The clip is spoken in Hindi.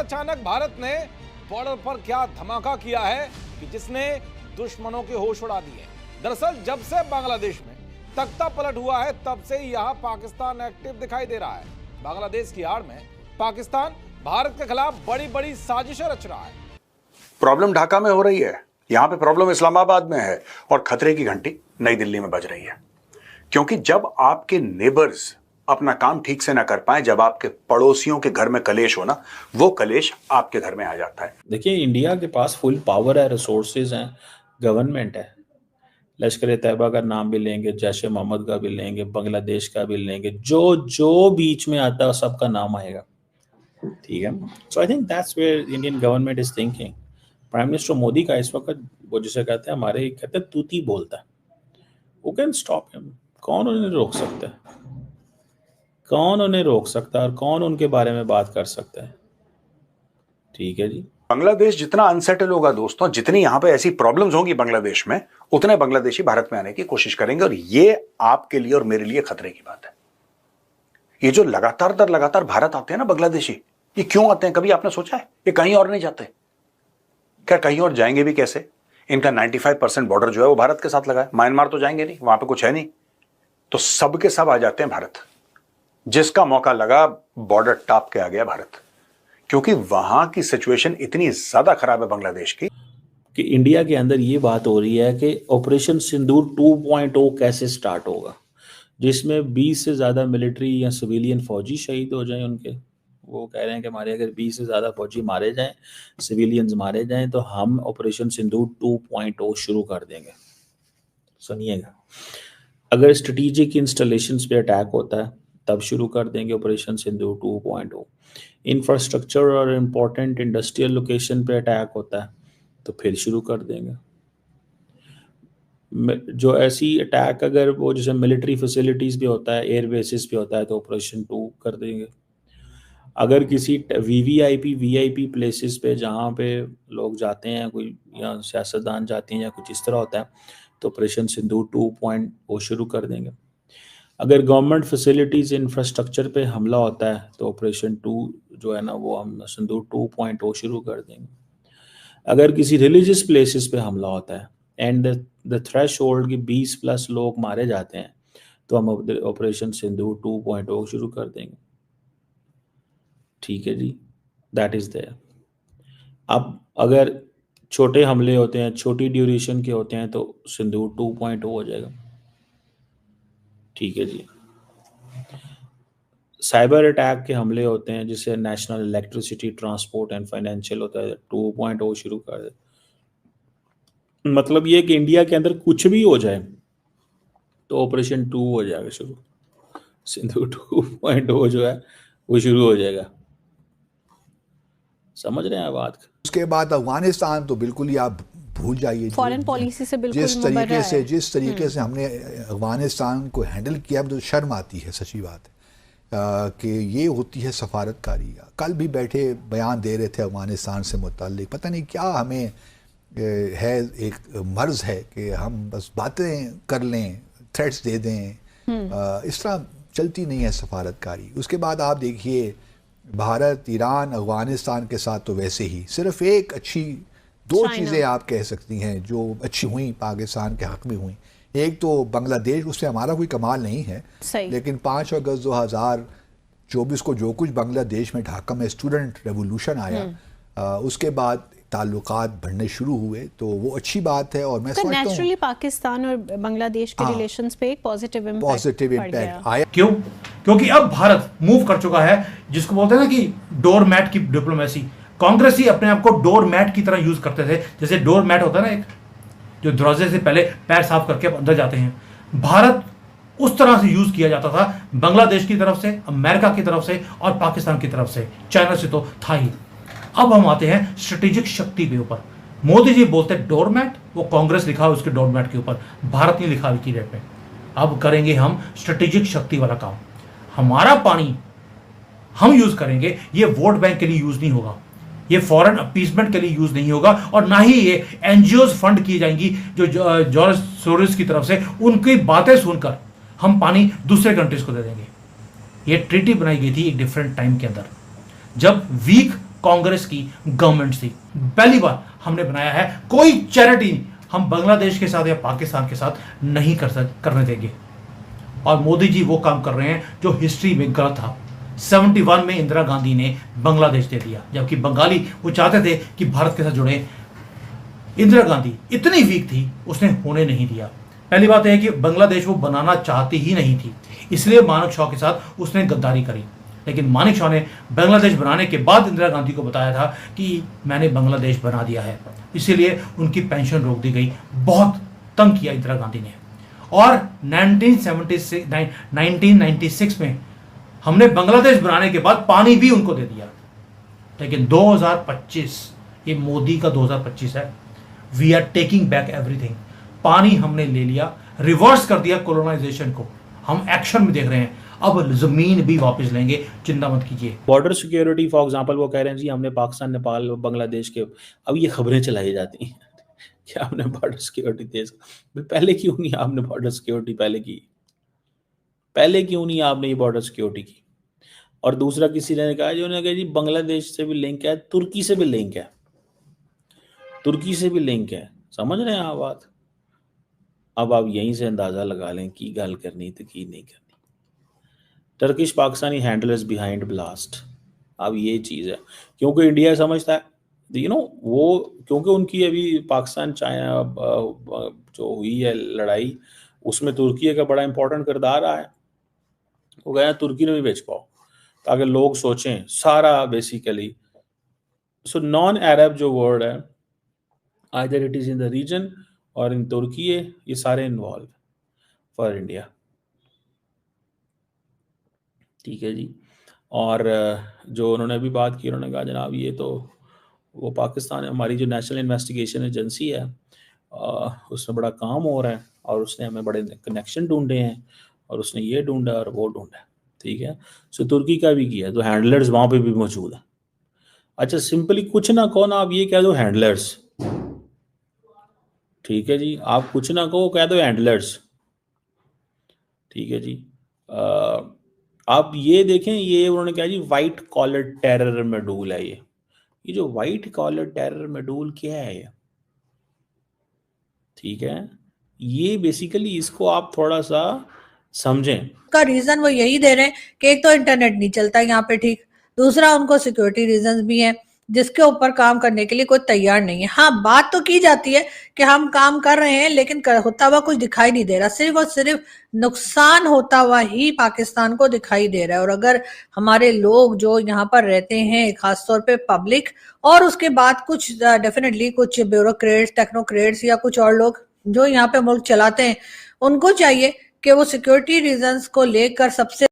अचानक भारत ने बॉर्डर पर क्या धमाका किया है कि जिसने दुश्मनों के होश उड़ा दिए। दरअसल जब से बांग्लादेश में तख्ता पलट हुआ है तब से यहाँ पाकिस्तान एक्टिव दिखाई दे रहा है। बांग्लादेश की आड़ में पाकिस्तान भारत के खिलाफ बड़ी बड़ी साजिशें रच रहा है। प्रॉब्लम ढाका में हो रही है, यहाँ पे प्रॉब्लम इस्लामाबाद में है और खतरे की घंटी नई दिल्ली में बज रही है। क्योंकि जब आपके नेबर्स अपना काम ठीक से ना कर पाए, जब आपके पड़ोसियों के घर में कलेश हो ना, वो कलेश आपके घर में आ जाता है। देखिए, इंडिया के पास फुल पावर है, रिसोर्सेज हैं, गवर्नमेंट है। लश्कर तैयबा का नाम भी लेंगे, जैश ए मोहम्मद का भी लेंगे, बांग्लादेश का भी लेंगे, जो बीच में आता है सबका नाम आएगा। ठीक है, so I think that's where Indian government is thinking. Prime minister Modi का इस वक्त वो जिसे कहते हैं हमारे कहते हैं तूती बोलता है, वो कैन स्टॉप हिम। कौन उन्हें रोक सकता है? कौन उन्हें रोक सकता है और कौन उनके बारे में बात कर सकता है? ठीक है जी। बांग्लादेश जितना अनसेटल होगा दोस्तों, जितनी यहाँ पे ऐसी प्रॉब्लम्स होंगी बांग्लादेश में, उतने बांग्लादेशी भारत में आने की कोशिश करेंगे और ये आपके लिए और मेरे लिए खतरे की बात है। ये जो लगातार भारत आते हैं ना बांग्लादेशी, ये क्यों आते हैं? कभी आपने सोचा है? ये कहीं और नहीं जाते। क्या कहीं और जाएंगे भी कैसे? इनका 95% बॉर्डर जो है वो भारत के साथ लगा है। म्यांमार तो जाएंगे नहीं, वहां पे कुछ है नहीं, तो सब के सब आ जाते हैं भारत। जिसका मौका लगा बॉर्डर टाप के आ गया भारत, क्योंकि वहां की सिचुएशन इतनी ज्यादा खराब है बांग्लादेश की कि इंडिया के अंदर ये बात हो रही है कि ऑपरेशन सिंदूर 2.0 कैसे स्टार्ट होगा, जिसमें 20 से ज़्यादा मिलिट्री या सिविलियन फौजी शहीद हो जाएं उनके। वो कह रहे हैं कि हमारे अगर 20 से ज़्यादा फौजी मारे जाएं, सिविलियंस मारे जाएं, तो हम ऑपरेशन सिंदूर 2.0 शुरू कर देंगे। सुनिएगा, अगर स्ट्रेटेजिक इंस्टॉलेशंस पे अटैक होता है तब शुरू कर देंगे ऑपरेशन सिंदूर 2.0। इंफ्रास्ट्रक्चर और इम्पोर्टेंट इंडस्ट्रियल लोकेशन पे अटैक होता है तो फिर शुरू कर देंगे। जो ऐसी अटैक अगर वो जैसे मिलिट्री फैसिलिटीज़ पे होता है, एयर बेसिस पे होता है, तो ऑपरेशन 2 कर देंगे। अगर किसी वीवीआईपी प्लेसेस पे जहाँ पे लोग जाते हैं, कोई या सियासतदान जाते हैं या कुछ इस तरह होता है, तो ऑपरेशन सिंदूर 2.0 शुरू कर देंगे। अगर गवर्नमेंट फैसिलिटीज़ इंफ्रास्ट्रक्चर पे हमला होता है तो ऑपरेशन 2 जो है ना वो हम सिंदूर 2.0 शुरू कर देंगे। अगर किसी रिलीजियस प्लेसेस पे हमला होता है एंड द थ्रेशोल्ड के 20+ लोग मारे जाते हैं तो हम ऑपरेशन सिंदूर 2.0 शुरू कर देंगे। ठीक है जी, दैट इज़ देयर। अब अगर छोटे हमले होते हैं, छोटी ड्यूरेशन के होते हैं, तो सिंदूर 2.0 हो जाएगा। ठीक है जी। साइबर अटैक के हमले होते हैं, जिसे national electricity transport and financial होता है, 2.0 शुरू कर दे। मतलब ये कि इंडिया के अंदर कुछ भी हो जाए तो ऑपरेशन 2 हो जाएगा शुरू। सिंदूर 2.0 जो है वो शुरू हो जाएगा। समझ रहे हैं बात? उसके बाद अफगानिस्तान तो बिल्कुल ही आप भूल जाइए। फॉरेन पॉलिसी से बिल्कुल जिस तरीके से हमने अफगानिस्तान को हैंडल किया, तो शर्म आती है, सच्ची बात है कि ये होती है सफारतकारी। कल भी बैठे बयान दे रहे थे अफगानिस्तान से मुताल्लिक, पता नहीं क्या हमें है, एक मर्ज़ है कि हम बस बातें कर लें, थ्रेट्स दे दें। इस तरह चलती नहीं है सफारतकारी। उसके बाद आप देखिए भारत, ईरान, अफगानिस्तान के साथ तो वैसे ही सिर्फ एक अच्छी दो चीज़ें आप कह सकती हैं जो अच्छी हुई, पाकिस्तान के हक़ में हुई। एक तो बांग्लादेश, उससे हमारा कोई कमाल नहीं है, लेकिन 5 अगस्त 2024 को जो कुछ बांग्लादेश में ढाका में स्टूडेंट रेवोल्यूशन आया, उसके बाद ताल्लुकात बढ़ने शुरू हुए, तो वो अच्छी बात है। और मैं समझता हूं नेचुरली पाकिस्तान और बांग्लादेश के रिलेशंस पे एक पॉजिटिव इम्पैक्ट आया। क्यों? क्योंकि अब भारत मूव कर चुका है, जिसको बोलते हैं ना कि डोर मैट की डिप्लोमेसी। कांग्रेस ही अपने आप को डोर मैट की तरह यूज करते थे, जैसे डोर मैट होता है ना, एक जो दरवाजे से पहले पैर साफ करके अंदर जाते हैं। भारत उस तरह से यूज किया जाता था, बांग्लादेश की तरफ से, अमेरिका की तरफ से और पाकिस्तान की तरफ से, चाइना से तो था ही। अब हम आते हैं स्ट्रेटेजिक शक्ति के ऊपर। मोदी जी बोलते हैं डोरमैट, वो कांग्रेस लिखा है उसके डोरमैट के ऊपर, भारत नहीं लिखा की रेट में। अब करेंगे हम स्ट्रेटेजिक शक्ति वाला काम। हमारा पानी हम यूज करेंगे, ये वोट बैंक के लिए यूज नहीं होगा, ये फॉरेन अपीसमेंट के लिए यूज नहीं होगा, और ना ही ये एनजीओज फंड की जाएंगी जो जॉर्ज सोरोस की तरफ से। उनकी बातें सुनकर हम पानी दूसरे कंट्रीज को दे देंगे। ये ट्रीटी बनाई गई थी एक डिफरेंट टाइम के अंदर, जब वीक कांग्रेस की गवर्नमेंट थी। पहली बार हमने बनाया है कोई चैरिटी हम बांग्लादेश के साथ या पाकिस्तान के साथ नहीं करने देंगे। और मोदी जी वो काम कर रहे हैं जो हिस्ट्री में गलत था। 71 में इंदिरा गांधी ने बांग्लादेश दे दिया, जबकि बंगाली वो चाहते थे कि भारत के साथ जुड़े। इंदिरा गांधी इतनी वीक थी, उसने होने नहीं दिया। पहली बात यह है कि बांग्लादेश वो बनाना चाहती ही नहीं थी, इसलिए मानेक शॉ के साथ उसने गद्दारी करी। लेकिन मानेक शॉ ने बांग्लादेश बनाने के बाद इंदिरा गांधी को बताया था कि मैंने बांग्लादेश बना दिया है, इसीलिए उनकी पेंशन रोक दी गई। बहुत तंग किया इंदिरा गांधी ने। और 1996 में हमने बांग्लादेश बनाने के बाद पानी भी उनको दे दिया। लेकिन 2025, ये मोदी का 2025 है, we are taking back everything. पानी हमने ले लिया, रिवर्स कर दिया कॉलोनाइजेशन को। हम एक्शन में देख रहे हैं, अब जमीन भी वापस लेंगे, चिंता मत कीजिए। बॉर्डर सिक्योरिटी फॉर एग्जांपल वो कह रहे हैं जी हमने पाकिस्तान, नेपाल, बांग्लादेश के, अब ये खबरें चलाई जाती हैं कि आपने बॉर्डर सिक्योरिटी तेज, पहले क्यों नहीं आपने बॉर्डर सिक्योरिटी पहले क्यों नहीं आपने ये बॉर्डर सिक्योरिटी की? और दूसरा किसी ने कहा जी, उन्होंने कहा जी बांग्लादेश से भी लिंक है, तुर्की से भी लिंक है, समझ रहे हैं आप बात? अब आप यहीं से अंदाजा लगा लें की गल करनी तो की नहीं करनी। Turkish Pakistani handlers behind blast, अब ये चीज़ है क्योंकि इंडिया समझता है वो, क्योंकि उनकी अभी पाकिस्तान चाइना जो हुई है लड़ाई, उसमें तुर्की का बड़ा इंपॉर्टेंट किरदार रहा है। वो गया तुर्की ने भी बेच पाओ ताकि लोग सोचें सारा बेसिकली। सो नॉन अरब जो वर्ड है, either it is in the region और इन तुर्की, ये सारे इन्वॉल्व फॉर इंडिया। ठीक है जी। और जो उन्होंने अभी बात की, उन्होंने कहा जनाब ये तो वो पाकिस्तान, हमारी जो नेशनल इन्वेस्टिगेशन एजेंसी है उसमें बड़ा काम हो रहा है और उसने हमें बड़े कनेक्शन ढूंढे हैं और उसने ये ढूंढा और वो ढूंढा। ठीक है, सो तुर्की का भी किया, तो हैंडलर्स वहाँ पे भी मौजूद है। अच्छा, सिंपली कुछ ना कहो ना, आप ये कह दो हैंडलर्स। ठीक है जी, आप कुछ ना कहो, कह दो हैंडलर्स। ठीक है जी। आप ये देखें, ये उन्होंने कहा जी वाइट कॉलर टेरर मॉड्यूल है। ये जो वाइट कॉलर टेरर मॉड्यूल क्या है ये? ठीक है, ये बेसिकली इसको आप थोड़ा सा समझें। का रीजन वो यही दे रहे हैं कि एक तो इंटरनेट नहीं चलता यहाँ पे ठीक, दूसरा उनको सिक्योरिटी रीजंस भी हैं जिसके ऊपर काम करने के लिए कोई तैयार नहीं है। हाँ, बात तो की जाती है कि हम काम कर रहे हैं, लेकिन होता हुआ कुछ दिखाई नहीं दे रहा। सिर्फ और सिर्फ नुकसान होता हुआ ही पाकिस्तान को दिखाई दे रहा है। और अगर हमारे लोग जो यहाँ पर रहते हैं, खासतौर पे पब्लिक, और उसके बाद कुछ डेफिनेटली कुछ ब्यूरोक्रेट्स, टेक्नोक्रेट्स या कुछ और लोग जो यहाँ पे मुल्क चलाते हैं, उनको चाहिए कि वो सिक्योरिटी रीजंस को लेकर सबसे